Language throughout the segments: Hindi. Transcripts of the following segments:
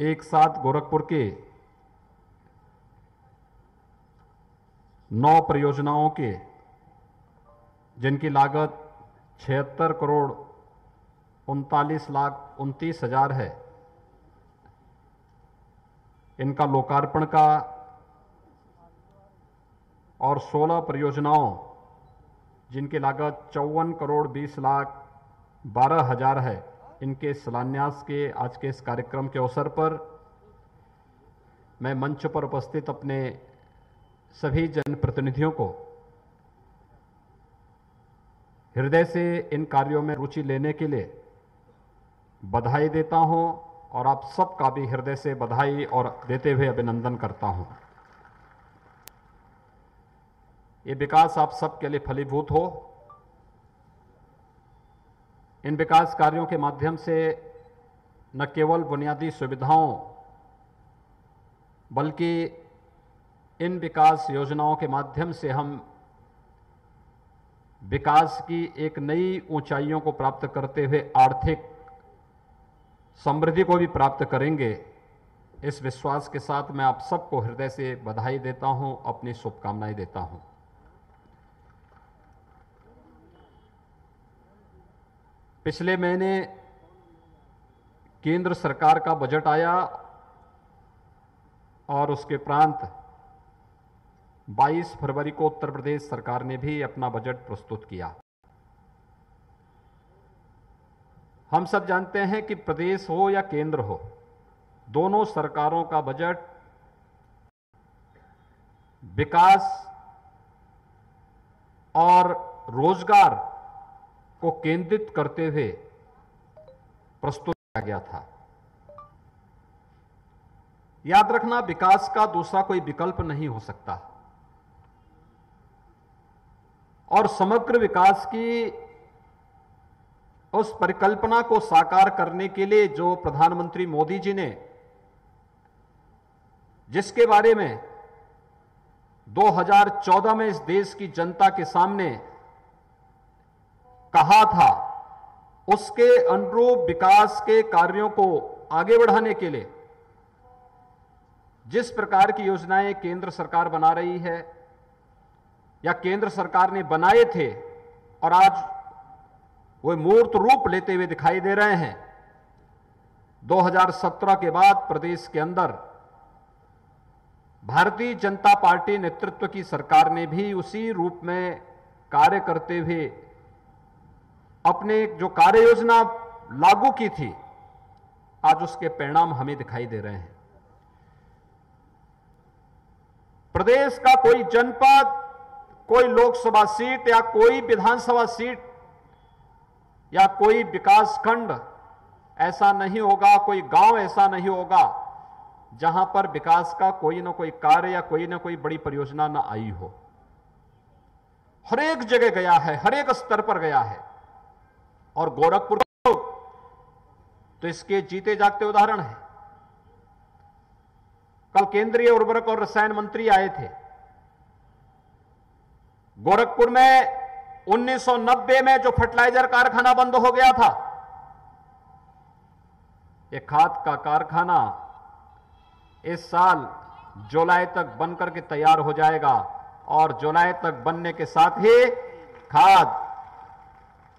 एक साथ गोरखपुर के 9 परियोजनाओं के जिनकी लागत 76 करोड़ 39,29,000 है, इनका लोकार्पण का और 16 परियोजनाओं जिनकी लागत 54 करोड़ 20,12,000 है, इनके शिलान्यास के आज के इस कार्यक्रम के अवसर पर मैं मंच पर उपस्थित अपने सभी जनप्रतिनिधियों को हृदय से इन कार्यों में रुचि लेने के लिए बधाई देता हूं और आप सबका भी हृदय से बधाई और देते हुए अभिनंदन करता हूं। ये विकास आप सबके लिए फलीभूत हो। इन विकास कार्यों के माध्यम से न केवल बुनियादी सुविधाओं बल्कि इन विकास योजनाओं के माध्यम से हम विकास की एक नई ऊंचाइयों को प्राप्त करते हुए आर्थिक समृद्धि को भी प्राप्त करेंगे। इस विश्वास के साथ मैं आप सबको हृदय से बधाई देता हूं, अपनी शुभकामनाएं देता हूं। पिछले महीने केंद्र सरकार का बजट आया और उसके उपरांत 22 फरवरी को उत्तर प्रदेश सरकार ने भी अपना बजट प्रस्तुत किया। हम सब जानते हैं कि प्रदेश हो या केंद्र हो, दोनों सरकारों का बजट विकास और रोजगार को केंद्रित करते हुए प्रस्तुत किया गया था। याद रखना, विकास का दूसरा कोई विकल्प नहीं हो सकता और समग्र विकास की उस परिकल्पना को साकार करने के लिए जो प्रधानमंत्री मोदी जी ने, जिसके बारे में 2014 में इस देश की जनता के सामने कहा था, उसके अनुरूप विकास के कार्यों को आगे बढ़ाने के लिए जिस प्रकार की योजनाएं केंद्र सरकार बना रही है या केंद्र सरकार ने बनाए थे और आज वो मूर्त रूप लेते हुए दिखाई दे रहे हैं। 2017 के बाद प्रदेश के अंदर भारतीय जनता पार्टी नेतृत्व की सरकार ने भी उसी रूप में कार्य करते हुए अपने जो कार्य योजना लागू की थी, आज उसके परिणाम हमें दिखाई दे रहे हैं। प्रदेश का कोई जनपद, कोई लोकसभा सीट या कोई विधानसभा सीट या कोई विकास खंड ऐसा नहीं होगा, कोई गांव ऐसा नहीं होगा जहां पर विकास का कोई ना कोई कार्य या कोई ना कोई बड़ी परियोजना ना आई हो। हर एक जगह गया है, हर एक स्तर पर गया है और गोरखपुर तो इसके जीते जागते उदाहरण है। कल केंद्रीय उर्वरक और रसायन मंत्री आए थे। गोरखपुर में 1990 में जो फर्टिलाइजर कारखाना बंद हो गया था, ये खाद का कारखाना इस साल जुलाई तक बनकर के तैयार हो जाएगा और जुलाई तक बनने के साथ ही खाद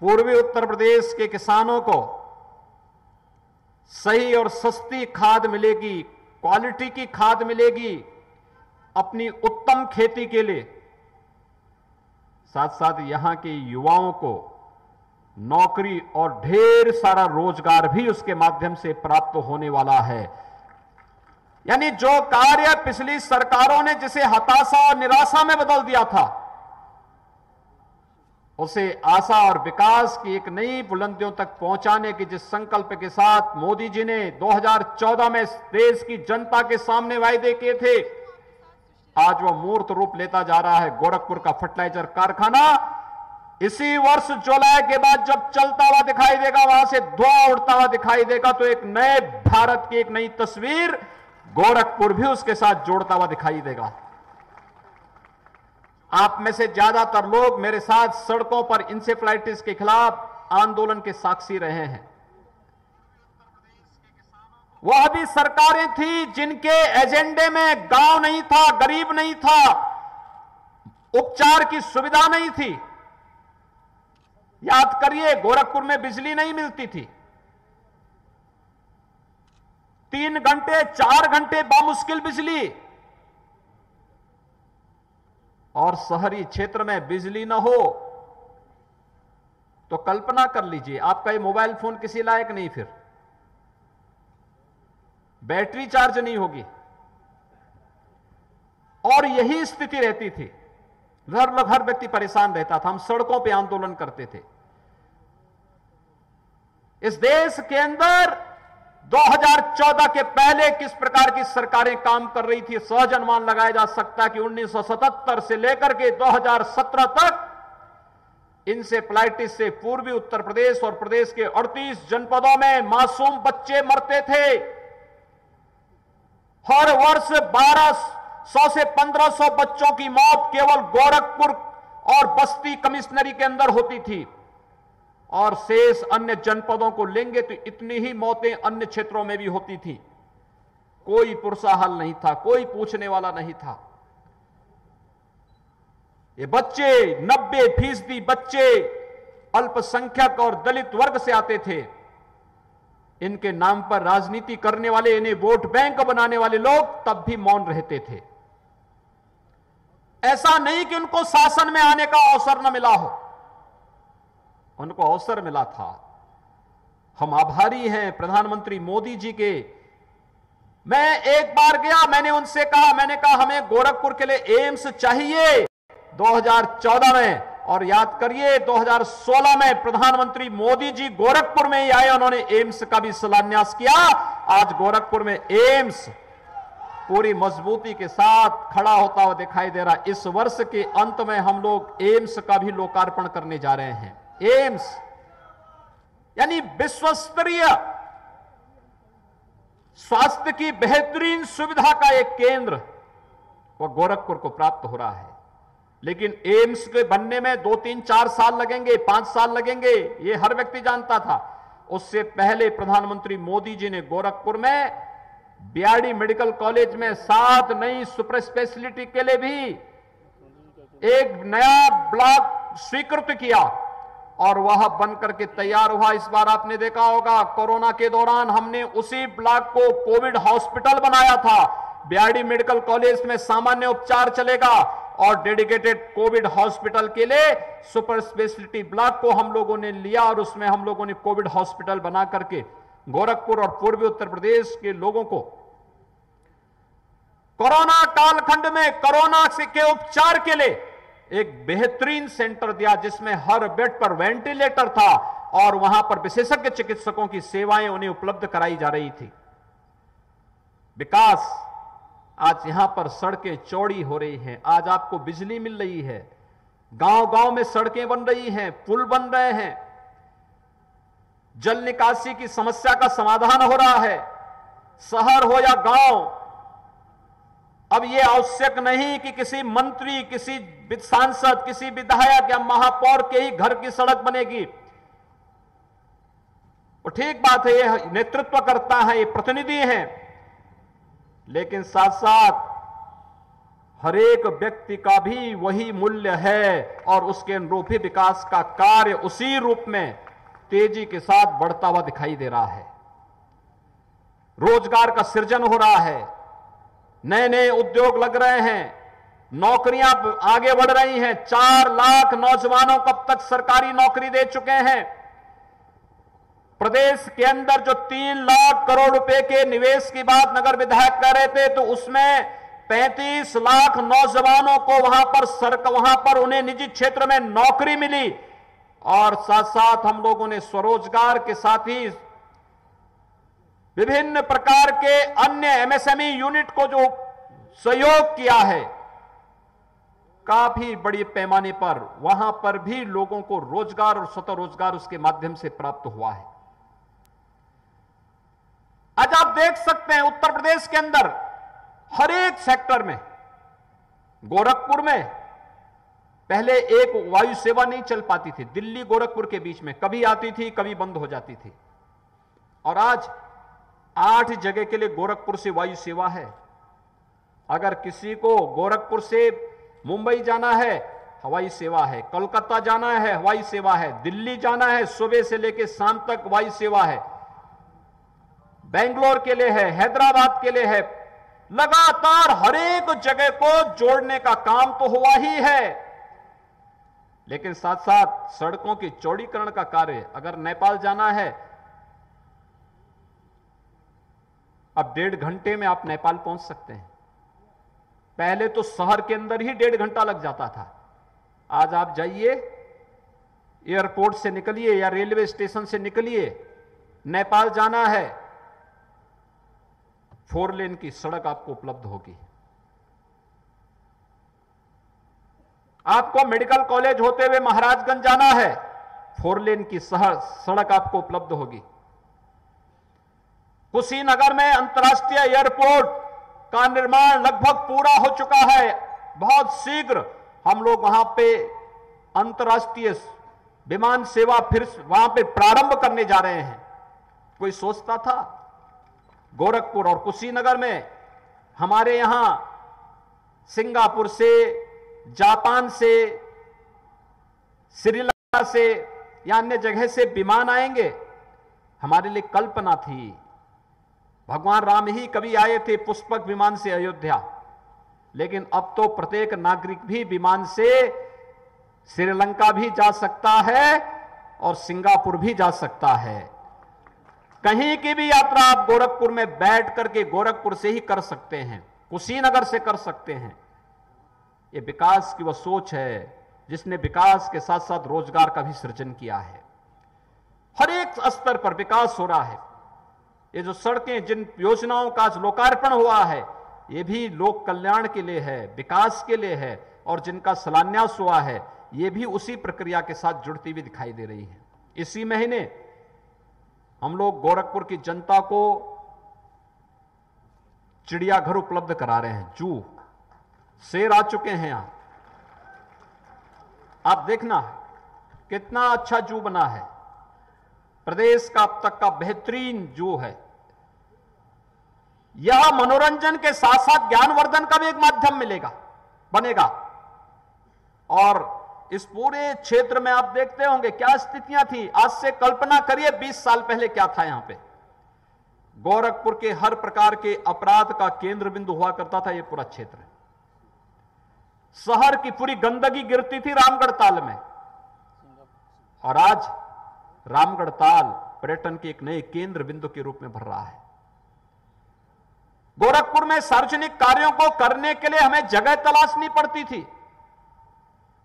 पूर्वी उत्तर प्रदेश के किसानों को सही और सस्ती खाद मिलेगी, क्वालिटी की खाद मिलेगी अपनी उत्तम खेती के लिए। साथ साथ यहां के युवाओं को नौकरी और ढेर सारा रोजगार भी उसके माध्यम से प्राप्त होने वाला है। यानी जो कार्य पिछली सरकारों ने जिसे हताशा और निराशा में बदल दिया था, उसे आशा और विकास की एक नई बुलंदियों तक पहुंचाने की जिस संकल्प के साथ मोदी जी ने 2014 में देश की जनता के सामने वायदे किए थे, आज वह मूर्त रूप लेता जा रहा है। गोरखपुर का फर्टिलाइजर कारखाना इसी वर्ष जुलाई के बाद जब चलता हुआ दिखाई देगा, वहां से धुआं उड़ता हुआ दिखाई देगा, तो एक नए भारत की एक नई तस्वीर गोरखपुर भी उसके साथ जोड़ता हुआ दिखाई देगा। आप में से ज्यादातर लोग मेरे साथ सड़कों पर इंसेफ्लाइटिस के खिलाफ आंदोलन के साक्षी रहे हैं। वह भी सरकारें थी जिनके एजेंडे में गांव नहीं था, गरीब नहीं था, उपचार की सुविधा नहीं थी। याद करिए, गोरखपुर में बिजली नहीं मिलती थी। 3 घंटे 4 घंटे बामुश्किल बिजली, और शहरी क्षेत्र में बिजली न हो तो कल्पना कर लीजिए, आपका ये मोबाइल फोन किसी लायक नहीं, फिर बैटरी चार्ज नहीं होगी। और यही स्थिति रहती थी, हर व्यक्ति परेशान रहता था। हम सड़कों पे आंदोलन करते थे। इस देश के अंदर 2014 के पहले किस प्रकार की सरकारें काम कर रही थी, सहज अनुमान लगाया जा सकता है कि 1977 से लेकर के 2017 तक इंसेफ्लाइटिस से पूर्वी उत्तर प्रदेश और प्रदेश के 38 जनपदों में मासूम बच्चे मरते थे। हर वर्ष 1200 से 1500 बच्चों की मौत केवल गोरखपुर और बस्ती कमिश्नरी के अंदर होती थी, और शेष अन्य जनपदों को लेंगे तो इतनी ही मौतें अन्य क्षेत्रों में भी होती थी। कोई पुरसाहल नहीं था, कोई पूछने वाला नहीं था। ये बच्चे 90% बच्चे अल्पसंख्यक और दलित वर्ग से आते थे। इनके नाम पर राजनीति करने वाले, इन्हें वोट बैंक बनाने वाले लोग तब भी मौन रहते थे। ऐसा नहीं कि उनको शासन में आने का अवसर न मिला हो, उनको अवसर मिला था। हम आभारी हैं प्रधानमंत्री मोदी जी के। मैं एक बार गया, मैंने उनसे कहा, हमें गोरखपुर के लिए एम्स चाहिए 2014 में, और याद करिए 2016 में प्रधानमंत्री मोदी जी गोरखपुर में ही आए, उन्होंने एम्स का भी शिलान्यास किया। आज गोरखपुर में एम्स पूरी मजबूती के साथ खड़ा होता हुआ दिखाई दे रहा। इस वर्ष के अंत में हम लोग एम्स का भी लोकार्पण करने जा रहे हैं। एम्स यानी विश्व स्तरीय स्वास्थ्य की बेहतरीन सुविधा का एक केंद्र वह गोरखपुर को प्राप्त हो रहा है। लेकिन एम्स के बनने में 2, 3, 4 साल लगेंगे, 5 साल लगेंगे, ये हर व्यक्ति जानता था। उससे पहले प्रधानमंत्री मोदी जी ने गोरखपुर में बीआरडी मेडिकल कॉलेज में 7 नई सुपर स्पेशलिटी के लिए भी एक नया ब्लॉक स्वीकृत किया, और वह बनकर के तैयार हुआ। इस बार आपने देखा होगा, कोरोना के दौरान हमने उसी ब्लॉक को कोविड हॉस्पिटल बनाया था। बीआरडी मेडिकल कॉलेज में सामान्य उपचार चलेगा, और डेडिकेटेड कोविड हॉस्पिटल के लिए सुपर स्पेशलिटी ब्लॉक को हम लोगों ने लिया, और उसमें हम लोगों ने कोविड हॉस्पिटल बना करके गोरखपुर और पूर्वी उत्तर प्रदेश के लोगों को कोरोना कालखंड में कोरोना के उपचार के लिए एक बेहतरीन सेंटर दिया, जिसमें हर बेड पर वेंटिलेटर था, और वहां पर विशेषज्ञ चिकित्सकों की सेवाएं उन्हें उपलब्ध कराई जा रही थी। विकास, आज यहां पर सड़कें चौड़ी हो रही हैं, आज आपको बिजली मिल रही है, गांव-गांव में सड़कें बन रही हैं, पुल बन रहे हैं, जल निकासी की समस्या का समाधान हो रहा है। शहर हो या गांव, अब यह आवश्यक नहीं कि किसी मंत्री, किसी सांसद, किसी विधायक या महापौर के ही घर की सड़क बनेगी। वो ठीक बात है, ये नेतृत्व करता है, ये प्रतिनिधि है, लेकिन साथ साथ हर एक व्यक्ति का भी वही मूल्य है, और उसके अनुरूप ही विकास का कार्य उसी रूप में तेजी के साथ बढ़ता हुआ दिखाई दे रहा है। रोजगार का सृजन हो रहा है, नए नए उद्योग लग रहे हैं, नौकरियां आगे बढ़ रही हैं। 4 लाख नौजवानों को अब तक सरकारी नौकरी दे चुके हैं। प्रदेश के अंदर जो 3 लाख करोड़ रुपए के निवेश की बात नगर विधायक कह रहे थे, तो उसमें 35 लाख नौजवानों को वहां पर उन्हें निजी क्षेत्र में नौकरी मिली, और साथ साथ हम लोगों ने स्वरोजगार के साथ ही विभिन्न प्रकार के अन्य एमएसएमई यूनिट को जो सहयोग किया है, काफी बड़ी पैमाने पर वहां पर भी लोगों को रोजगार और स्वतः रोजगार उसके माध्यम से प्राप्त हुआ है। आज आप देख सकते हैं उत्तर प्रदेश के अंदर हर एक सेक्टर में, गोरखपुर में पहले एक वायु सेवा नहीं चल पाती थी, दिल्ली गोरखपुर के बीच में कभी आती थी, कभी बंद हो जाती थी, और आज 8 जगह के लिए गोरखपुर से वायु सेवा है। अगर किसी को गोरखपुर से मुंबई जाना है, हवाई सेवा है। कोलकाता जाना है, हवाई सेवा है। दिल्ली जाना है, सुबह से लेकर शाम तक वायु सेवा है। बेंगलोर के लिए है, हैदराबाद के लिए है। लगातार हर एक जगह को जोड़ने का काम तो हुआ ही है, लेकिन साथ साथ सड़कों की चौड़ीकरण का कार्य। अगर नेपाल जाना है, अब 1.5 घंटे में आप नेपाल पहुंच सकते हैं। पहले तो शहर के अंदर ही 1.5 घंटा लग जाता था। आज आप जाइए, एयरपोर्ट से निकलिए या रेलवे स्टेशन से निकलिए, नेपाल जाना है, 4 लेन की सड़क आपको उपलब्ध होगी। आपको मेडिकल कॉलेज होते हुए महाराजगंज जाना है, 4 लेन की सड़क आपको उपलब्ध होगी। कुशीनगर में अंतर्राष्ट्रीय एयरपोर्ट का निर्माण लगभग पूरा हो चुका है। बहुत शीघ्र हम लोग वहां पे अंतर्राष्ट्रीय विमान सेवा फिर वहां पे प्रारंभ करने जा रहे हैं। कोई सोचता था गोरखपुर और कुशीनगर में हमारे यहां सिंगापुर से, जापान से, श्रीलंका से या अन्य जगह से विमान आएंगे? हमारे लिए कल्पना थी। भगवान राम ही कभी आए थे पुष्पक विमान से अयोध्या, लेकिन अब तो प्रत्येक नागरिक भी विमान से श्रीलंका भी जा सकता है और सिंगापुर भी जा सकता है। कहीं की भी यात्रा आप गोरखपुर में बैठ करके गोरखपुर से ही कर सकते हैं, कुशीनगर से कर सकते हैं। यह विकास की वह सोच है जिसने विकास के साथ साथ रोजगार का भी सृजन किया है। हर एक स्तर पर विकास हो रहा है। ये जो सड़कें, जिन योजनाओं का आज लोकार्पण हुआ है, ये भी लोक कल्याण के लिए है, विकास के लिए है, और जिनका शिलान्यास हुआ है ये भी उसी प्रक्रिया के साथ जुड़ती हुई दिखाई दे रही है। इसी महीने हम लोग गोरखपुर की जनता को चिड़ियाघर उपलब्ध करा रहे हैं। जू, शेर आ चुके हैं यहां। आप देखना कितना अच्छा जू बना है। प्रदेश का अब तक का बेहतरीन जू है। यह मनोरंजन के साथ साथ ज्ञानवर्धन का भी एक माध्यम बनेगा। और इस पूरे क्षेत्र में आप देखते होंगे क्या स्थितियां थी। आज से कल्पना करिए 20 साल पहले क्या था। यहां पे गोरखपुर के हर प्रकार के अपराध का केंद्र बिंदु हुआ करता था। यह पूरा क्षेत्र, शहर की पूरी गंदगी गिरती थी रामगढ़ ताल में, और आज रामगढ़ ताल पर्यटन के एक नए केंद्र बिंदु के रूप में भर रहा है। गोरखपुर में सार्वजनिक कार्यों को करने के लिए हमें जगह तलाशनी पड़ती थी।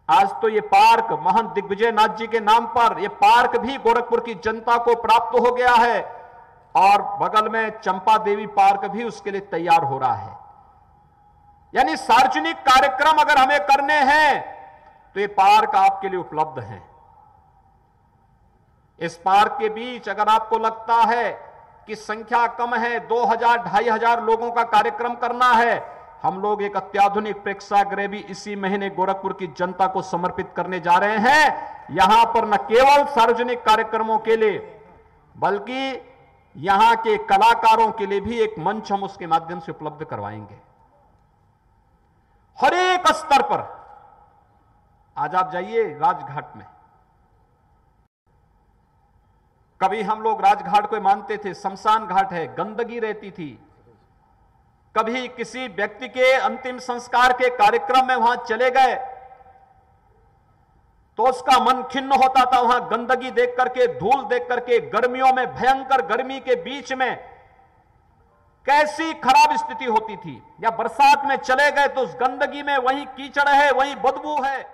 आज तो ये पार्क महंत दिग्विजय नाथ जी के नाम पर यह पार्क भी गोरखपुर की जनता को प्राप्त हो गया है, और बगल में चंपा देवी पार्क भी उसके लिए तैयार हो रहा है। यानी सार्वजनिक कार्यक्रम अगर हमें करने हैं तो ये पार्क आपके लिए उपलब्ध है। इस पार्क के बीच अगर आपको लगता है कि संख्या कम है, 2000-2500 लोगों का कार्यक्रम करना है, हम लोग एक अत्याधुनिक प्रेक्षागृह भी इसी महीने गोरखपुर की जनता को समर्पित करने जा रहे हैं। यहां पर न केवल सार्वजनिक कार्यक्रमों के लिए बल्कि यहां के कलाकारों के लिए भी एक मंच हम उसके माध्यम से उपलब्ध करवाएंगे। हर एक स्तर पर आज आप जाइए राजघाट में, कभी हम लोग राजघाट को मानते थे शमशान घाट है, गंदगी रहती थी। कभी किसी व्यक्ति के अंतिम संस्कार के कार्यक्रम में वहां चले गए तो उसका मन खिन्न होता था। वहां गंदगी देख करके, धूल देख करके, गर्मियों में भयंकर गर्मी के बीच में कैसी खराब स्थिति होती थी। या बरसात में चले गए तो उस गंदगी में वहीं कीचड़ है, वहीं बदबू है,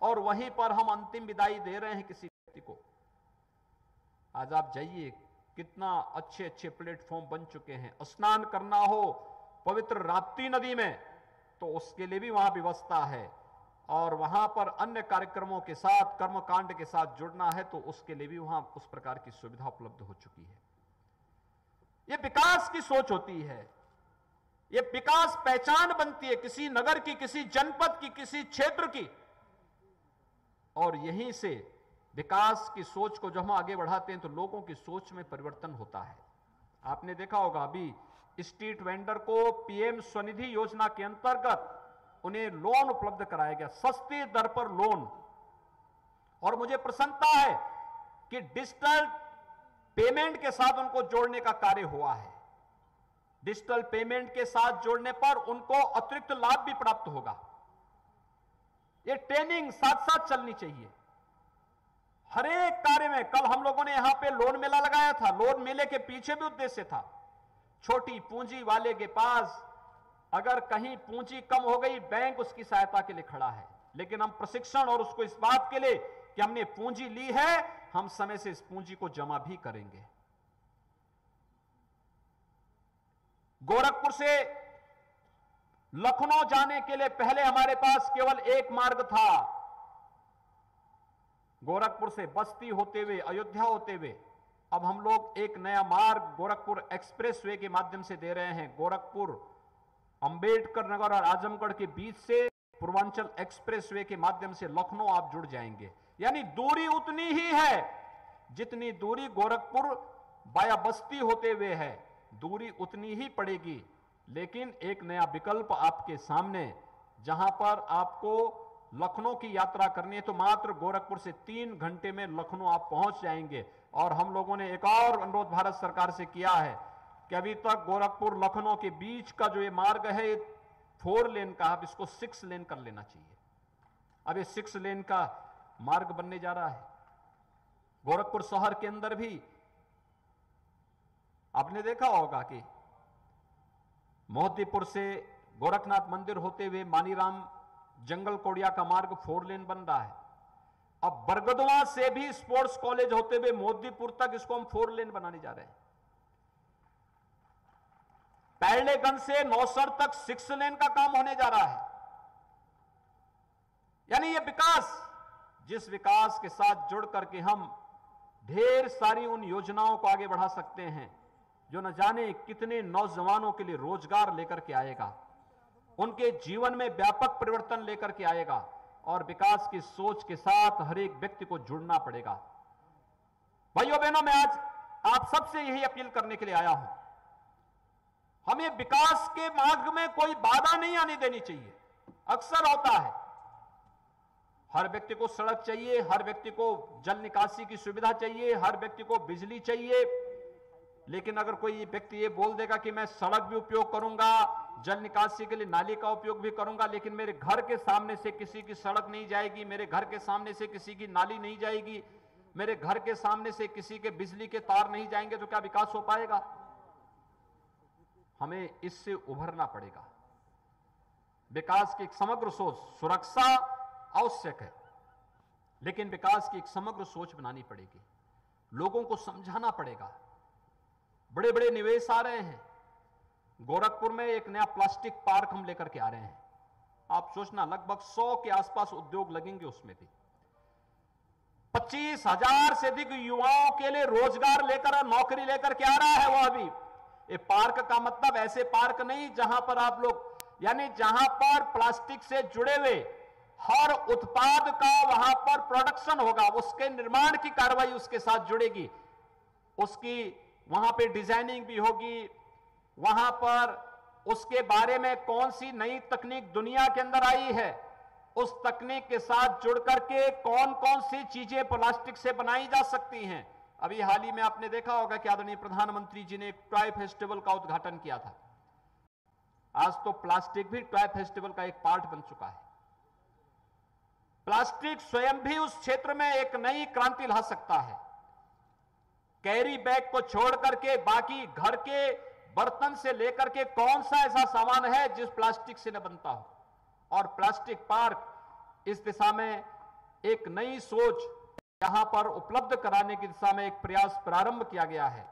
और वहीं पर हम अंतिम विदाई दे रहे हैं किसी व्यक्ति को। आज आप जाइए, कितना अच्छे अच्छे प्लेटफॉर्म बन चुके हैं। स्नान करना हो पवित्र राप्ती नदी में तो उसके लिए भी वहां व्यवस्था है, और वहां पर अन्य कार्यक्रमों के साथ, कर्मकांड के साथ जुड़ना है तो उसके लिए भी वहां उस प्रकार की सुविधा उपलब्ध हो चुकी है। यह विकास की सोच होती है। यह विकास पहचान बनती है किसी नगर की, किसी जनपद की, किसी क्षेत्र की, और यहीं से विकास की सोच को जब हम आगे बढ़ाते हैं तो लोगों की सोच में परिवर्तन होता है। आपने देखा होगा अभी स्ट्रीट वेंडर को पीएम स्वनिधि योजना के अंतर्गत उन्हें लोन उपलब्ध कराया गया, सस्ती दर पर लोन। और मुझे प्रसन्नता है कि डिजिटल पेमेंट के साथ उनको जोड़ने का कार्य हुआ है। डिजिटल पेमेंट के साथ जोड़ने पर उनको अतिरिक्त लाभ भी प्राप्त होगा। ये ट्रेनिंग साथ साथ चलनी चाहिए हर एक कार्य में। कल हम लोगों ने यहां पे लोन मेला लगाया था। लोन मेले के पीछे भी उद्देश्य था, छोटी पूंजी वाले के पास अगर कहीं पूंजी कम हो गई, बैंक उसकी सहायता के लिए खड़ा है। लेकिन हम प्रशिक्षण और उसको इस बात के लिए कि हमने पूंजी ली है, हम समय से इस पूंजी को जमा भी करेंगे। गोरखपुर से लखनऊ जाने के लिए पहले हमारे पास केवल एक मार्ग था, गोरखपुर से बस्ती होते हुए अयोध्या होते हुए। अब हम लोग एक नया मार्ग गोरखपुर एक्सप्रेसवे के माध्यम से दे रहे हैं। गोरखपुर अंबेडकर नगर और आजमगढ़ के बीच से पूर्वांचल एक्सप्रेसवे के माध्यम से लखनऊ आप जुड़ जाएंगे। यानी दूरी उतनी ही है जितनी दूरी गोरखपुर बाया बस्ती होते हुए है, दूरी उतनी ही पड़ेगी। लेकिन एक नया विकल्प आपके सामने, जहां पर आपको लखनऊ की यात्रा करनी है तो मात्र गोरखपुर से 3 घंटे में लखनऊ आप पहुंच जाएंगे। और हम लोगों ने एक और अनुरोध भारत सरकार से किया है कि अभी तक गोरखपुर लखनऊ के बीच का जो ये मार्ग है 4 लेन का, अब इसको 6 लेन कर लेना चाहिए। अब ये 6 लेन का मार्ग बनने जा रहा है। गोरखपुर शहर के अंदर भी आपने देखा होगा कि मोहद्दीपुर से गोरखनाथ मंदिर होते हुए मानीराम जंगल कोड़िया का मार्ग 4 लेन बन रहा है। अब बरगदवा से भी स्पोर्ट्स कॉलेज होते हुए मोहद्दीपुर तक इसको हम 4 लेन बनाने जा रहे हैं। पैरलेगंज से नौसर तक 6 लेन का काम होने जा रहा है। यानी यह विकास, जिस विकास के साथ जुड़ करके हम ढेर सारी उन योजनाओं को आगे बढ़ा सकते हैं जो न जाने कितने नौजवानों के लिए रोजगार लेकर के आएगा, उनके जीवन में व्यापक परिवर्तन लेकर के आएगा। और विकास की सोच के साथ हर एक व्यक्ति को जुड़ना पड़ेगा। भाइयों बहनों, मैं आज आप सबसे यही अपील करने के लिए आया हूं, हमें विकास के मार्ग में कोई बाधा नहीं आने देनी चाहिए। अक्सर होता है, हर व्यक्ति को सड़क चाहिए, हर व्यक्ति को जल निकासी की सुविधा चाहिए, हर व्यक्ति को बिजली चाहिए। लेकिन अगर कोई व्यक्ति ये बोल देगा कि मैं सड़क भी उपयोग करूंगा, जल निकासी के लिए नाली का उपयोग भी करूंगा, लेकिन मेरे घर के सामने से किसी की सड़क नहीं जाएगी, मेरे घर के सामने से किसी की नाली नहीं जाएगी, मेरे घर के सामने से किसी के बिजली के तार नहीं जाएंगे, तो क्या विकास हो पाएगा? हमें इससे उभरना पड़ेगा। विकास की एक समग्र सोच, सुरक्षा आवश्यक है, लेकिन विकास की एक समग्र सोच बनानी पड़ेगी। लोगों को समझाना पड़ेगा। बड़े बड़े निवेश आ रहे हैं। गोरखपुर में एक नया प्लास्टिक पार्क हम लेकर के आ रहे हैं। आप सोचना, लगभग 100 के आसपास उद्योग लगेंगे उसमें भी। 25,000 से अधिक युवाओं के लिए रोजगार लेकर, नौकरी लेकर के आ रहा है वो अभी। ये पार्क का मतलब ऐसे पार्क नहीं जहां पर आप लोग, यानी जहां पर प्लास्टिक से जुड़े हुए हर उत्पाद का वहां पर प्रोडक्शन होगा, उसके निर्माण की कार्रवाई उसके साथ जुड़ेगी, उसकी वहां पे डिजाइनिंग भी होगी, वहां पर उसके बारे में कौन सी नई तकनीक दुनिया के अंदर आई है, उस तकनीक के साथ जुड़ करके कौन कौन सी चीजें प्लास्टिक से बनाई जा सकती हैं। अभी हाल ही में आपने देखा होगा कि आदरणीय प्रधानमंत्री जी ने एक टॉय फेस्टिवल का उद्घाटन किया था। आज तो प्लास्टिक भी टॉय फेस्टिवल का एक पार्ट बन चुका है। प्लास्टिक स्वयं भी उस क्षेत्र में एक नई क्रांति ला सकता है। कैरी बैग को छोड़ करके बाकी घर के बर्तन से लेकर के कौन सा ऐसा सामान है जिस प्लास्टिक से न बनता हो। और प्लास्टिक पार्क इस दिशा में एक नई सोच यहां पर उपलब्ध कराने की दिशा में एक प्रयास प्रारंभ किया गया है।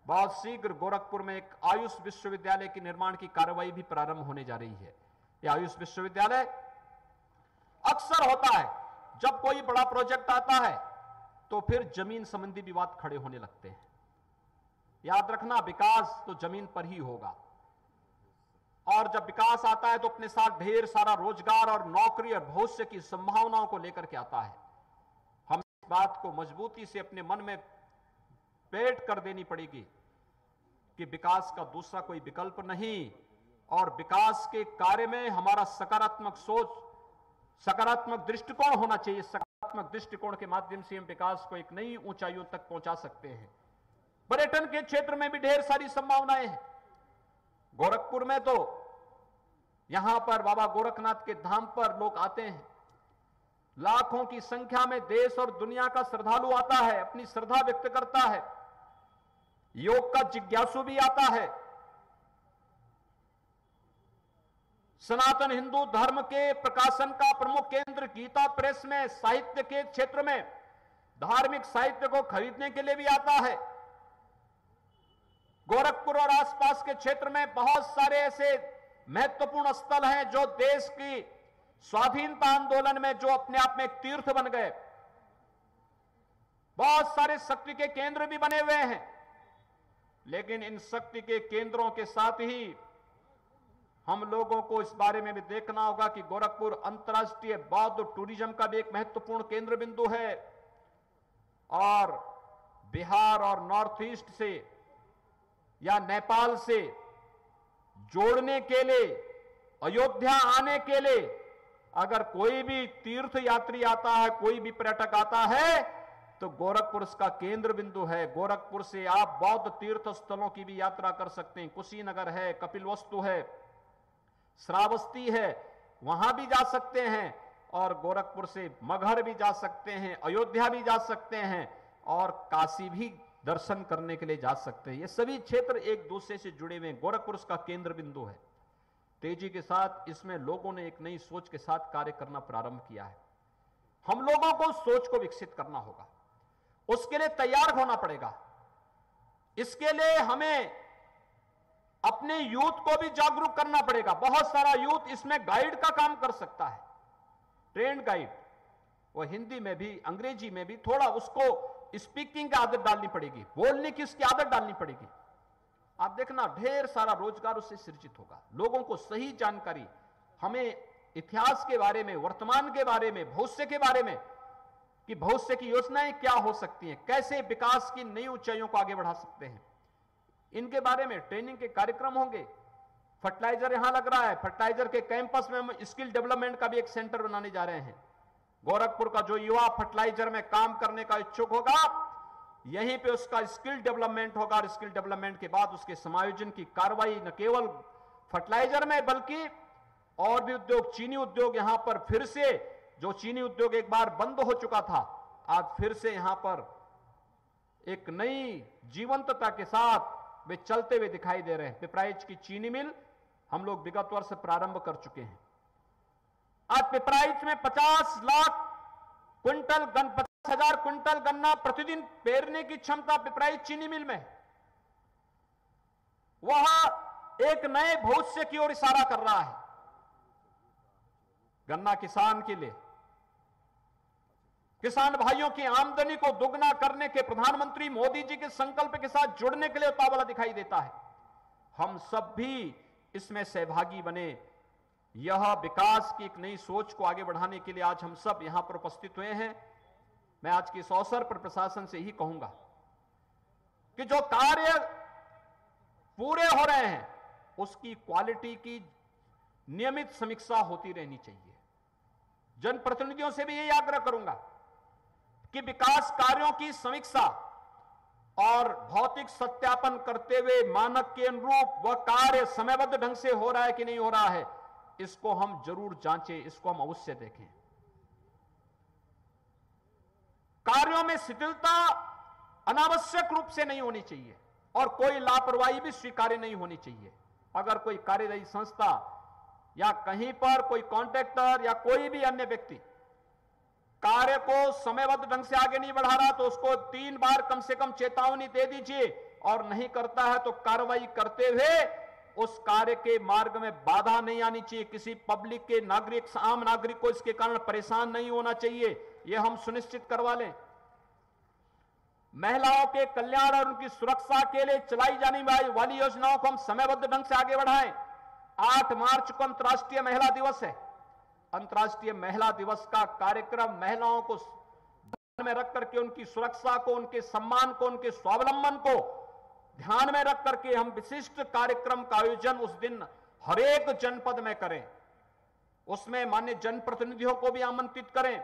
बहुत शीघ्र गोरखपुर में एक आयुष विश्वविद्यालय के निर्माण की कार्रवाई भी प्रारंभ होने जा रही है। यह आयुष विश्वविद्यालय, अक्सर होता है जब कोई बड़ा प्रोजेक्ट आता है तो फिर जमीन संबंधी विवाद खड़े होने लगते हैं। याद रखना, विकास तो जमीन पर ही होगा, और जब विकास आता है तो अपने साथ ढेर सारा रोजगार और नौकरी और भविष्य की संभावनाओं को लेकर के आता है। हम इस बात को मजबूती से अपने मन में बैठ कर देनी पड़ेगी कि विकास का दूसरा कोई विकल्प नहीं और विकास के कार्य में हमारा सकारात्मक सोच, सकारात्मक दृष्टिकोण होना चाहिए। सकारात्मक दृष्टिकोण के माध्यम से हम विकास को एक नई ऊंचाइयों तक पहुंचा सकते हैं। पर्यटन के क्षेत्र में भी ढेर सारी संभावनाएं हैं। गोरखपुर में तो यहां पर बाबा गोरखनाथ के धाम पर लोग आते हैं, लाखों की संख्या में देश और दुनिया का श्रद्धालु आता है, अपनी श्रद्धा व्यक्त करता है। योग का जिज्ञासु भी आता है। सनातन हिंदू धर्म के प्रकाशन का प्रमुख केंद्र गीता प्रेस में साहित्य के क्षेत्र में धार्मिक साहित्य को खरीदने के लिए भी आता है। गोरखपुर और आसपास के क्षेत्र में बहुत सारे ऐसे महत्वपूर्ण स्थल हैं जो देश की स्वाधीनता आंदोलन में जो अपने आप में एक तीर्थ बन गए। बहुत सारे शक्ति के केंद्र भी बने हुए हैं, लेकिन इन शक्ति के केंद्रों के साथ ही हम लोगों को इस बारे में भी देखना होगा कि गोरखपुर अंतर्राष्ट्रीय बौद्ध टूरिज्म का भी एक महत्वपूर्ण केंद्र बिंदु है और बिहार और नॉर्थ ईस्ट से या नेपाल से जोड़ने के लिए, अयोध्या आने के लिए अगर कोई भी तीर्थ यात्री आता है, कोई भी पर्यटक आता है, तो गोरखपुर उसका केंद्र बिंदु है। गोरखपुर से आप बौद्ध तीर्थ स्थलों की भी यात्रा कर सकते हैं। कुशीनगर है, कपिलवस्तु है, श्रावस्ती है, वहां भी जा सकते हैं और गोरखपुर से मगहर भी जा सकते हैं, अयोध्या भी जा सकते हैं और काशी भी दर्शन करने के लिए जा सकते हैं। ये सभी क्षेत्र एक दूसरे से जुड़े हुए हैं। गोरखपुर उसका केंद्र बिंदु है। तेजी के साथ इसमें लोगों ने एक नई सोच के साथ कार्य करना प्रारंभ किया है। हम लोगों को सोच को विकसित करना होगा, उसके लिए तैयार होना पड़ेगा। इसके लिए हमें अपने यूथ को भी जागरूक करना पड़ेगा। बहुत सारा यूथ इसमें गाइड का काम कर सकता है, ट्रेंड गाइड। वो हिंदी में भी अंग्रेजी में भी थोड़ा उसको स्पीकिंग की आदत डालनी पड़ेगी, बोलने की उसकी आदत डालनी पड़ेगी। आप देखना ढेर सारा रोजगार उससे सृजित होगा। लोगों को सही जानकारी, हमें इतिहास के बारे में, वर्तमान के बारे में, भविष्य के बारे में कि भविष्य की योजनाएं क्या हो सकती हैं, कैसे विकास की नई ऊंचाइयों को आगे बढ़ा सकते हैं, इनके बारे में ट्रेनिंग के कार्यक्रम होंगे। फर्टिलाइजर यहां लग रहा है, फर्टिलाइजर के कैंपस में हम स्किल डेवलपमेंट का भी एक सेंटर बनाने जा रहे हैं। गोरखपुर का जो युवा फर्टिलाइजर में काम करने का इच्छुक होगा, यहीं पे उसका स्किल डेवलपमेंट होगा और स्किल डेवलपमेंट के बाद उसके समायोजन की कार्रवाई न केवल फर्टिलाइजर में बल्कि और भी उद्योग, चीनी उद्योग यहां पर फिर से, जो चीनी उद्योग एक बार बंद हो चुका था, आज फिर से यहां पर एक नई जीवंतता के साथ वे चलते हुए दिखाई दे रहे हैं। पिपराइच की चीनी मिल हम लोग विगत वर्ष प्रारंभ कर चुके हैं। आज पिपराइच में 50 लाख क्विंटल 50,000 क्विंटल गन्ना प्रतिदिन पेरने की क्षमता पिपराइच चीनी मिल में। वह एक नए भविष्य की ओर इशारा कर रहा है। गन्ना किसान के लिए, किसान भाइयों की आमदनी को दुगना करने के प्रधानमंत्री मोदी जी के संकल्प के साथ जुड़ने के लिए उतावला दिखाई देता है। हम सब भी इसमें सहभागी बने। यह विकास की एक नई सोच को आगे बढ़ाने के लिए आज हम सब यहां पर उपस्थित हुए हैं। मैं आज के इस अवसर पर प्रशासन से ही कहूंगा कि जो कार्य पूरे हो रहे हैं उसकी क्वालिटी की नियमित समीक्षा होती रहनी चाहिए। जनप्रतिनिधियों से भी यही आग्रह करूंगा कि विकास कार्यों की समीक्षा और भौतिक सत्यापन करते हुए मानक के अनुरूप वह कार्य समयबद्ध ढंग से हो रहा है कि नहीं हो रहा है, इसको हम जरूर जांचें, इसको हम अवश्य देखें। कार्यों में शिथिलता अनावश्यक रूप से नहीं होनी चाहिए और कोई लापरवाही भी स्वीकार्य नहीं होनी चाहिए। अगर कोई कार्यदायी संस्था या कहीं पर कोई कॉन्ट्रैक्टर या कोई भी अन्य व्यक्ति कार्य को समयबद्ध ढंग से आगे नहीं बढ़ा रहा तो उसको 3 बार कम से कम चेतावनी दे दीजिए और नहीं करता है तो कार्रवाई करते हुए उस कार्य के मार्ग में बाधा नहीं आनी चाहिए। किसी पब्लिक के नागरिक, आम नागरिक को इसके कारण परेशान नहीं होना चाहिए, यह हम सुनिश्चित करवा लें। महिलाओं के कल्याण और उनकी सुरक्षा के लिए चलाई जाने वाली योजनाओं को हम समयबद्ध ढंग से आगे बढ़ाएं। 8 मार्च को अंतर्राष्ट्रीय महिला दिवस है। अंतर्राष्ट्रीय महिला दिवस का कार्यक्रम महिलाओं को ध्यान में रख करके उनकी सुरक्षा को, उनके सम्मान को, उनके स्वावलंबन को ध्यान में रख करके हम विशिष्ट कार्यक्रम का आयोजन उस दिन हर एक जनपद में करें, उसमें मान्य जनप्रतिनिधियों को भी आमंत्रित करें,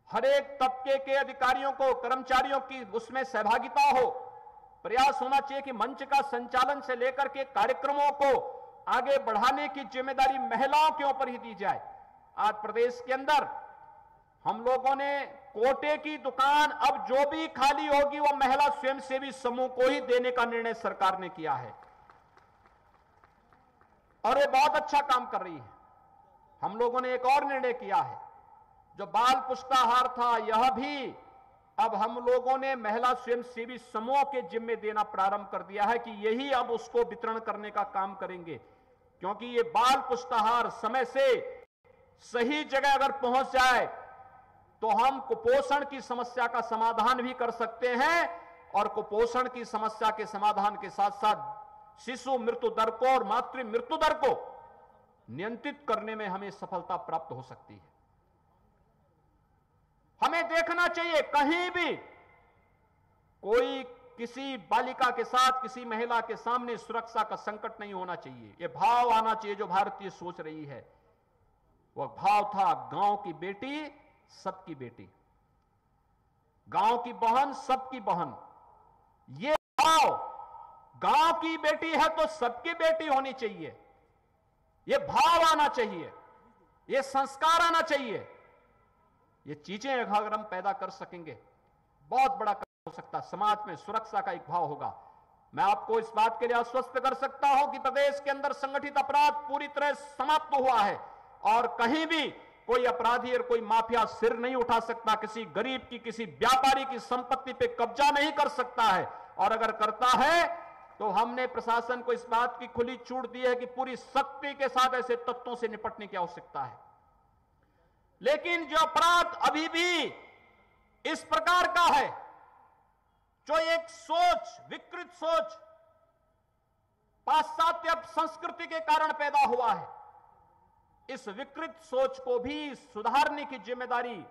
हर एक तबके के अधिकारियों को, कर्मचारियों की उसमें सहभागिता हो। प्रयास होना चाहिए कि मंच का संचालन से लेकर के कार्यक्रमों को आगे बढ़ाने की जिम्मेदारी महिलाओं के ऊपर ही दी जाए। आज प्रदेश के अंदर हम लोगों ने कोटे की दुकान अब जो भी खाली होगी वो महिला स्वयंसेवी समूह को ही देने का निर्णय सरकार ने किया है और ये बहुत अच्छा काम कर रही है। हम लोगों ने एक और निर्णय किया है, जो बाल पुष्टाहार था यह भी अब हम लोगों ने महिला स्वयंसेवी समूह के जिम्मे देना प्रारंभ कर दिया है कि यही अब उसको वितरण करने का काम करेंगे, क्योंकि ये बाल पुष्टाहार समय से सही जगह अगर पहुंच जाए तो हम कुपोषण की समस्या का समाधान भी कर सकते हैं और कुपोषण की समस्या के समाधान के साथ साथ शिशु मृत्यु दर को और मातृ मृत्यु दर को नियंत्रित करने में हमें सफलता प्राप्त हो सकती है। हमें देखना चाहिए कहीं भी कोई किसी बालिका के साथ, किसी महिला के सामने सुरक्षा का संकट नहीं होना चाहिए। यह भाव आना चाहिए जो भारतीय सोच रही है। वह भाव था गांव की बेटी सबकी बेटी, गांव की बहन सबकी बहन। यह भाव गांव की बेटी है तो सबकी बेटी होनी चाहिए, यह भाव आना चाहिए, यह संस्कार आना चाहिए। ये चीजें अगर हम पैदा कर सकेंगे बहुत बड़ा काम हो सकता है, समाज में सुरक्षा का एक भाव होगा। मैं आपको इस बात के लिए आश्वस्त कर सकता हूं कि प्रदेश के अंदर संगठित अपराध पूरी तरह समाप्त हुआ है और कहीं भी कोई अपराधी और कोई माफिया सिर नहीं उठा सकता, किसी गरीब की, किसी व्यापारी की संपत्ति पे कब्जा नहीं कर सकता है। और अगर करता है तो हमने प्रशासन को इस बात की खुली छूट दी है कि पूरी सख्ती के साथ ऐसे तत्वों से निपटने की आवश्यकता है। लेकिन जो अपराध अभी भी इस प्रकार का है, जो एक सोच, विकृत सोच पाश्चात्य संस्कृति के कारण पैदा हुआ है, इस विकृत सोच को भी सुधारने की जिम्मेदारी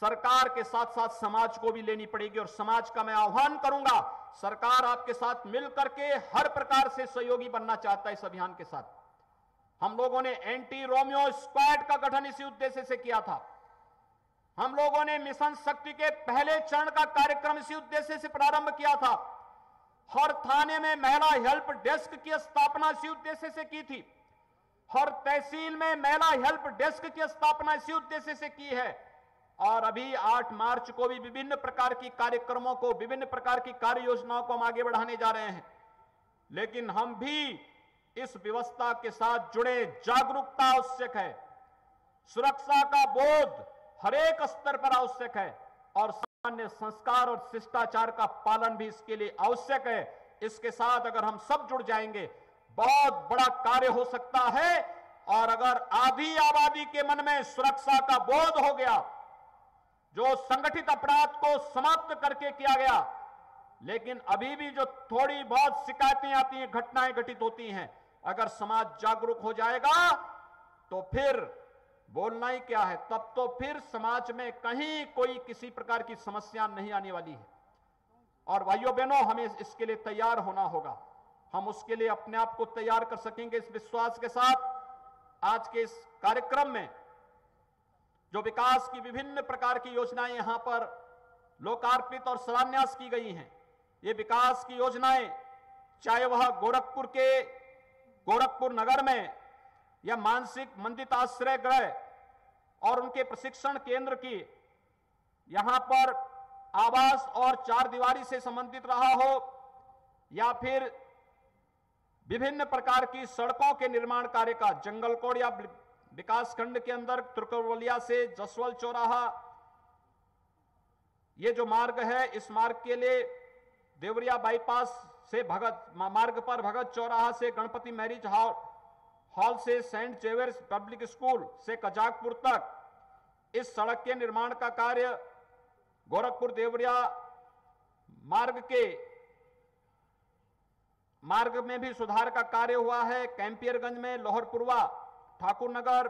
सरकार के साथ साथ समाज को भी लेनी पड़ेगी। और समाज का मैं आह्वान करूंगा, सरकार आपके साथ मिलकर के हर प्रकार से सहयोगी बनना चाहता है इस अभियान के साथ। हम लोगों ने एंटी रोमियो स्क्वाड का गठन इसी उद्देश्य से किया था। हम लोगों ने मिशन शक्ति के पहले चरण का कार्यक्रम इसी उद्देश्य से प्रारंभ किया था। हर थाने में महिला हेल्प डेस्क की स्थापना इसी उद्देश्य से की थी। हर तहसील में महिला हेल्प डेस्क की स्थापना इसी उद्देश्य से की है। और अभी 8 मार्च को भी विभिन्न प्रकार की कार्यक्रमों को, विभिन्न प्रकार की कार्य योजनाओं को हम आगे बढ़ाने जा रहे हैं। लेकिन हम भी इस व्यवस्था के साथ जुड़े, जागरूकता आवश्यक है, सुरक्षा का बोध हर एक स्तर पर आवश्यक है और सामान्य संस्कार और शिष्टाचार का पालन भी इसके लिए आवश्यक है। इसके साथ अगर हम सब जुड़ जाएंगे बहुत बड़ा कार्य हो सकता है। और अगर आधी आबादी के मन में सुरक्षा का बोध हो गया, जो संगठित अपराध को समाप्त करके किया गया, लेकिन अभी भी जो थोड़ी बहुत शिकायतें आती हैं, घटनाएं घटित होती हैं, अगर समाज जागरूक हो जाएगा तो फिर बोलना ही क्या है, तब तो फिर समाज में कहीं कोई किसी प्रकार की समस्या नहीं आने वाली है। और भाइयों बहनों, हमें इसके लिए तैयार होना होगा। हम उसके लिए अपने आप को तैयार कर सकेंगे इस विश्वास के साथ। आज के इस कार्यक्रम में जो विकास की विभिन्न प्रकार की योजनाएं यहां पर लोकार्पित और शिलान्यास की गई हैं, ये विकास की योजनाएं चाहे वह गोरखपुर नगर में या मानसिक मंदित आश्रय गृह और उनके प्रशिक्षण केंद्र की यहां पर आवास और 4 दीवारी से संबंधित रहा हो, या फिर विभिन्न प्रकार की सड़कों के निर्माण कार्य का जंगलकोट या विकास खंड के अंदर तुर्कवलिया से जसवल चौराहा, ये जो मार्ग है, इस मार्ग के लिए देवरिया बाईपास से मार्ग पर भगत चौराहा से गणपति मैरिज हॉल से सेंट जेवियर्स पब्लिक स्कूल से कजाकपुर तक इस सड़क के निर्माण का कार्य, गोरखपुर देवरिया मार्ग में भी सुधार का कार्य हुआ है। कैंपियरगंज में लोहरपुरवा ठाकुर नगर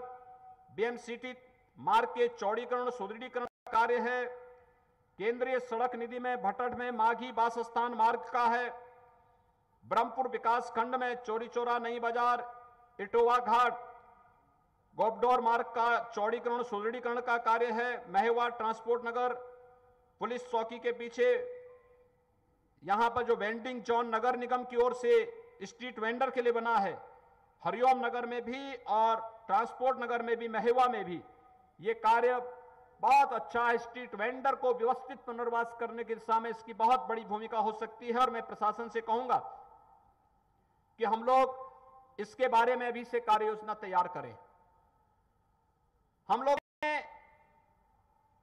बीएमसीटी मार्ग के चौड़ीकरण सुदृढ़ीकरण का कार्य है। केंद्रीय सड़क निधि में भटट में माघी बासस्थान मार्ग का है। ब्रह्मपुर विकास खंड में चौरी चौरा नई बाजार इटोवा घाट गोपडोर मार्ग का चौड़ीकरण सुदृढ़ीकरण का कार्य है। महेवा ट्रांसपोर्ट नगर पुलिस चौकी के पीछे यहां पर जो वेंडिंग जोन नगर निगम की ओर से स्ट्रीट वेंडर के लिए बना है, हरिओम नगर में भी और ट्रांसपोर्ट नगर में भी, महेवा में भी ये कार्य बहुत अच्छा है। स्ट्रीट वेंडर को व्यवस्थित पुनर्वास करने की दिशा में इसकी बहुत बड़ी भूमिका हो सकती है और मैं प्रशासन से कहूंगा कि हम लोग इसके बारे में भी से कार्य योजना तैयार करें। हम लोग ने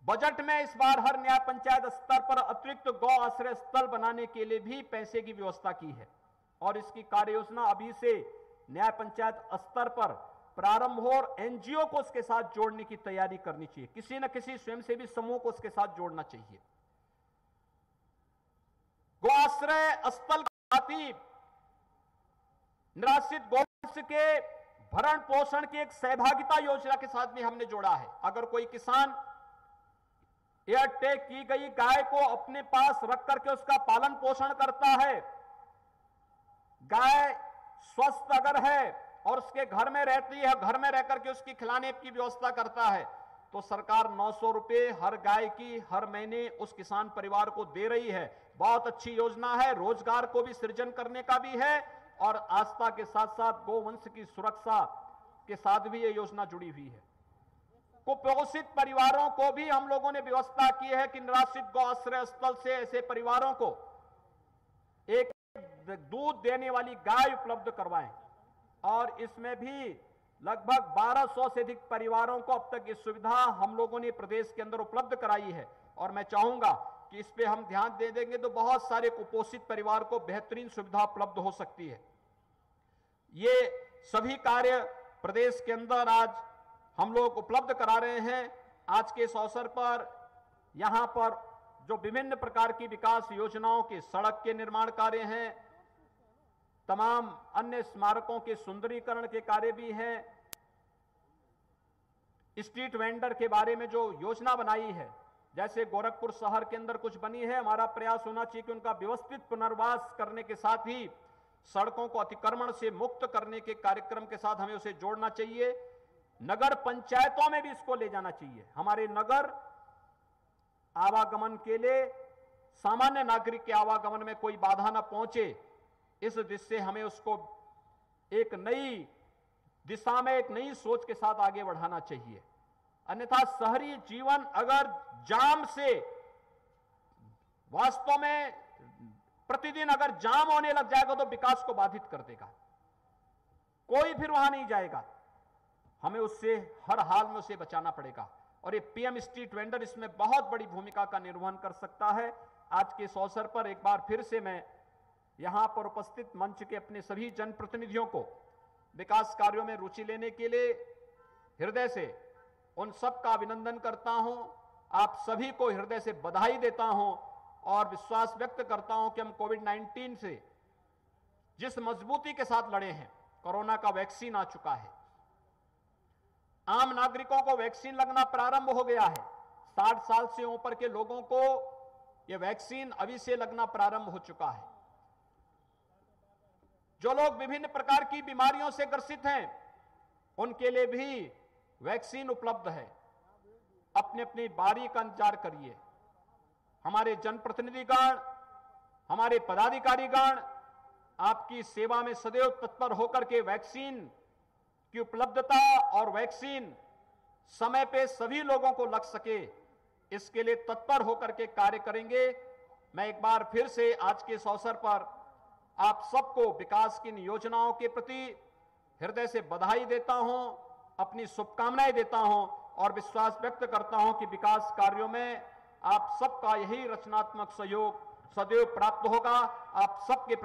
बजट में इस बार हर न्याय पंचायत स्तर पर अतिरिक्त गौ आश्रय स्थल बनाने के लिए भी पैसे की व्यवस्था की है और इसकी कार्य योजना अभी से न्याय पंचायत स्तर पर प्रारंभ हो और एनजीओ को उसके साथ जोड़ने की तैयारी करनी चाहिए। किसी न किसी स्वयंसेवी समूह को उसके साथ जोड़ना चाहिए। गौ आश्रय स्थल निराश्रित गौवंश के भरण पोषण की एक सहभागिता योजना के साथ भी हमने जोड़ा है। अगर कोई किसान एयरटेक की गई गाय को अपने पास रख करके उसका पालन पोषण करता है, गाय स्वस्थ अगर है और उसके घर में रहती है, घर में रहकर के उसकी खिलाने की व्यवस्था करता है, तो सरकार 900 रुपए हर गाय की हर महीने उस किसान परिवार को दे रही है। बहुत अच्छी योजना है, रोजगार को भी सृजन करने का भी है और आस्था के साथ साथ गौवंश की सुरक्षा के साथ भी यह योजना जुड़ी हुई है। कुपोषित परिवारों को भी हम लोगों ने व्यवस्था की है कि निराश्रित गौ आश्रय स्थल से ऐसे परिवारों को एक दूध देने वाली गाय उपलब्ध करवाएं और इसमें भी लगभग 1200 से अधिक परिवारों को अब तक ये सुविधा हम लोगों ने प्रदेश के अंदर उपलब्ध कराई है और मैं चाहूंगा कि इस पे हम ध्यान दे देंगे तो बहुत सारे कुपोषित परिवार को बेहतरीन सुविधा उपलब्ध हो सकती है। ये सभी कार्य प्रदेश के अंदर आज हम लोग उपलब्ध करा रहे हैं। आज के इस अवसर पर यहां पर जो विभिन्न प्रकार की विकास योजनाओं के सड़क के निर्माण कार्य हैं, तमाम अन्य स्मारकों के सुंदरीकरण के कार्य भी हैं, स्ट्रीट वेंडर के बारे में जो योजना बनाई है, जैसे गोरखपुर शहर के अंदर कुछ बनी है, हमारा प्रयास होना चाहिए कि उनका व्यवस्थित पुनर्वास करने के साथ ही सड़कों को अतिक्रमण से मुक्त करने के कार्यक्रम के साथ हमें उसे जोड़ना चाहिए। नगर पंचायतों में भी इसको ले जाना चाहिए। हमारे नगर आवागमन के लिए, सामान्य नागरिक के आवागमन में कोई बाधा न पहुंचे, इस दृष्टि से हमें उसको एक नई दिशा में, एक नई सोच के साथ आगे बढ़ाना चाहिए। अन्यथा शहरी जीवन अगर जाम से, वास्तव में प्रतिदिन अगर जाम होने लग जाएगा तो विकास को बाधित कर देगा, कोई फिर वहां नहीं जाएगा। हमें उससे हर हाल में उसे बचाना पड़ेगा और ये पीएम स्ट्रीट वेंडर इसमें बहुत बड़ी भूमिका का निर्वहन कर सकता है। आज के इस अवसर पर एक बार फिर से मैं यहां पर उपस्थित मंच के अपने सभी जनप्रतिनिधियों को विकास कार्यों में रुचि लेने के लिए हृदय से उन सब का अभिनंदन करता हूं। आप सभी को हृदय से बधाई देता हूं और विश्वास व्यक्त करता हूं कि हम कोविड-19 से जिस मजबूती के साथ लड़े हैं, कोरोना का वैक्सीन आ चुका है, आम नागरिकों को वैक्सीन लगना प्रारंभ हो गया है। 60 साल से ऊपर के लोगों को यह वैक्सीन अभी से लगना प्रारंभ हो चुका है। जो लोग विभिन्न प्रकार की बीमारियों से ग्रसित हैं, उनके लिए भी वैक्सीन उपलब्ध है। अपनी अपनी बारी का इंतजार करिए। हमारे जनप्रतिनिधिगण, हमारे पदाधिकारीगण आपकी सेवा में सदैव तत्पर होकर के वैक्सीन की उपलब्धता और वैक्सीन समय पे सभी लोगों को लग सके, इसके लिए तत्पर होकर के कार्य करेंगे। मैं एक बार फिर से आज के इस अवसर पर आप सबको विकास की इन योजनाओं के प्रति हृदय से बधाई देता हूं, अपनी शुभकामनाएं देता हूं और विश्वास व्यक्त करता हूं कि विकास कार्यों में आप सबका यही रचनात्मक सहयोग सदैव प्राप्त होगा। आप सबके